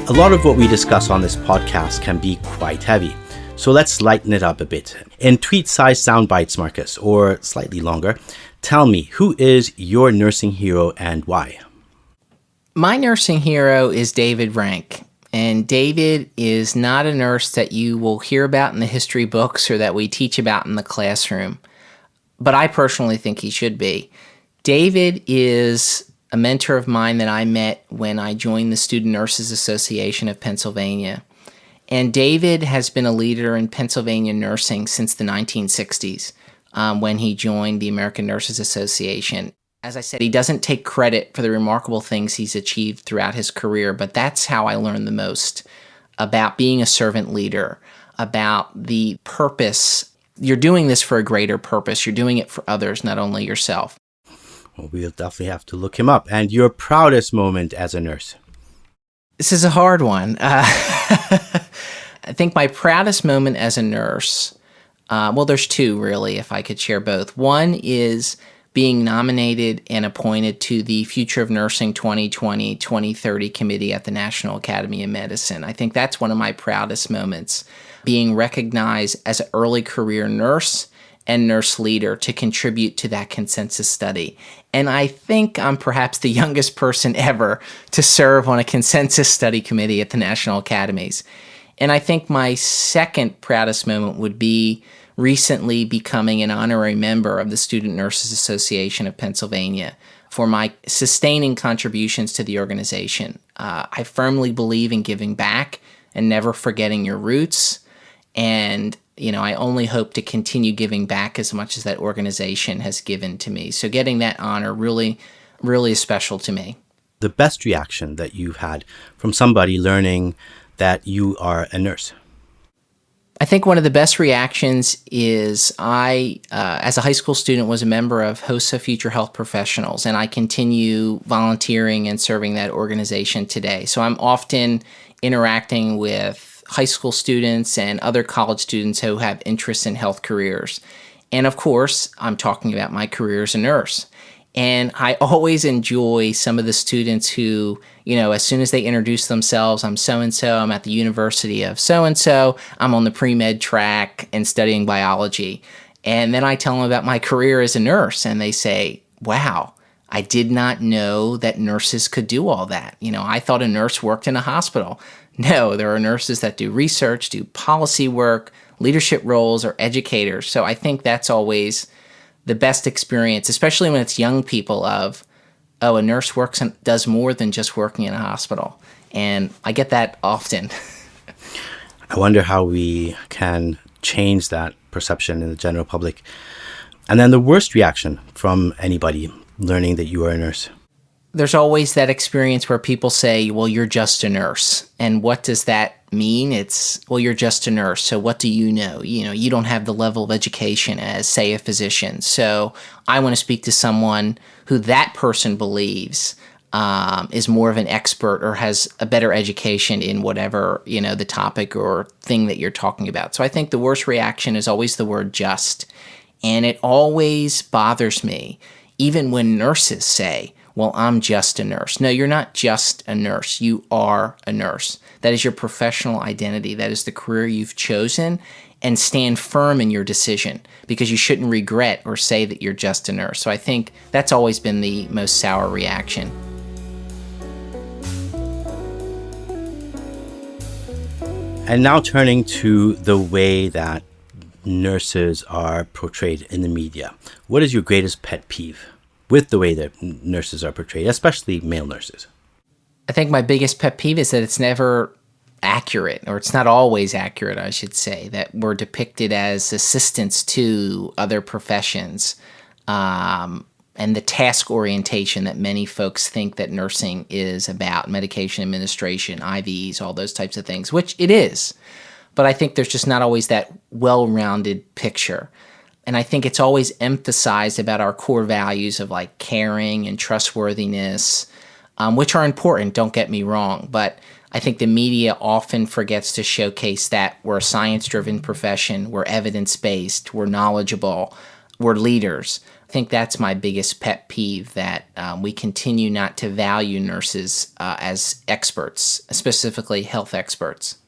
A lot of what we discuss on this podcast can be quite heavy, so let's lighten it up a bit. In tweet-sized sound bites, Marcus, or slightly longer, tell me, who is your nursing hero and why? My nursing hero is David Rank, and David is not a nurse that you will hear about in the history books or that we teach about in the classroom, but I personally think he should be. David is a mentor of mine that I met when I joined the Student Nurses Association of Pennsylvania. And David has been a leader in Pennsylvania nursing since the 1960s when he joined the American Nurses Association. As I said, he doesn't take credit for the remarkable things he's achieved throughout his career, but that's how I learned the most about being a servant leader, about the purpose. You're doing this for a greater purpose. You're doing it for others, not only yourself. Well, we'll definitely have to look him up. And your proudest moment as a nurse? This is a hard one. I think my proudest moment as a nurse, there's two really, if I could share both. One is being nominated and appointed to the Future of Nursing 2020-2030 committee at the National Academy of Medicine. I think that's one of my proudest moments, being recognized as an early career nurse and nurse leader to contribute to that consensus study. And I think I'm perhaps the youngest person ever to serve on a consensus study committee at the National Academies. And I think my second proudest moment would be recently becoming an honorary member of the Student Nurses Association of Pennsylvania for my sustaining contributions to the organization. I firmly believe in giving back and never forgetting your roots. And I only hope to continue giving back as much as that organization has given to me. So getting that honor really, really is special to me. The best reaction that you've had from somebody learning that you are a nurse? I think one of the best reactions is I, as a high school student, was a member of HOSA Future Health Professionals, and I continue volunteering and serving that organization today. So I'm often interacting with high school students and other college students who have interests in health careers. And of course, I'm talking about my career as a nurse. And I always enjoy some of the students who, as soon as they introduce themselves, I'm so-and-so, I'm at the University of so-and-so, I'm on the pre-med track and studying biology. And then I tell them about my career as a nurse, and they say, wow, I did not know that nurses could do all that. I thought a nurse worked in a hospital. No, there are nurses that do research, do policy work, leadership roles, or educators. So I think that's always the best experience, especially when it's young people of, a nurse works and does more than just working in a hospital. And I get that often. I wonder how we can change that perception in the general public. And then the worst reaction from anybody learning that you are a nurse? There's always that experience where people say, well, you're just a nurse. And what does that mean? It's, well, you're just a nurse. So what do you know? You don't have the level of education as, say, a physician. So I want to speak to someone who that person believes is more of an expert or has a better education in whatever, the topic or thing that you're talking about. So I think the worst reaction is always the word just. And it always bothers me, even when nurses say, well, I'm just a nurse. No, you're not just a nurse. You are a nurse. That is your professional identity. That is the career you've chosen, and stand firm in your decision because you shouldn't regret or say that you're just a nurse. So I think that's always been the most sour reaction. And now turning to the way that nurses are portrayed in the media. What is your greatest pet peeve with the way that nurses are portrayed, especially male nurses? I think my biggest pet peeve is that it's never accurate, or it's not always accurate, I should say, that we're depicted as assistants to other professions, and the task orientation that many folks think that nursing is about, medication administration, IVs, all those types of things, which it is. But I think there's just not always that well-rounded picture. And I think it's always emphasized about our core values of like caring and trustworthiness, which are important, don't get me wrong. But I think the media often forgets to showcase that we're a science-driven profession, we're evidence-based, we're knowledgeable, we're leaders. I think that's my biggest pet peeve, that we continue not to value nurses as experts, specifically health experts.